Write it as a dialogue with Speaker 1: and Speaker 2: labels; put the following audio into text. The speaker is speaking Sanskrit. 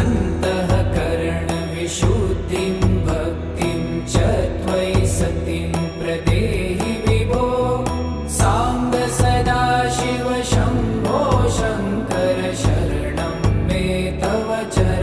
Speaker 1: अन्तःकरणविशुद्धिं भक्तिं च त्वयि सतिं प्रदेहि विभो साम्ब सदाशिव शम्भो शङ्कर शरणं मे तव चरणम्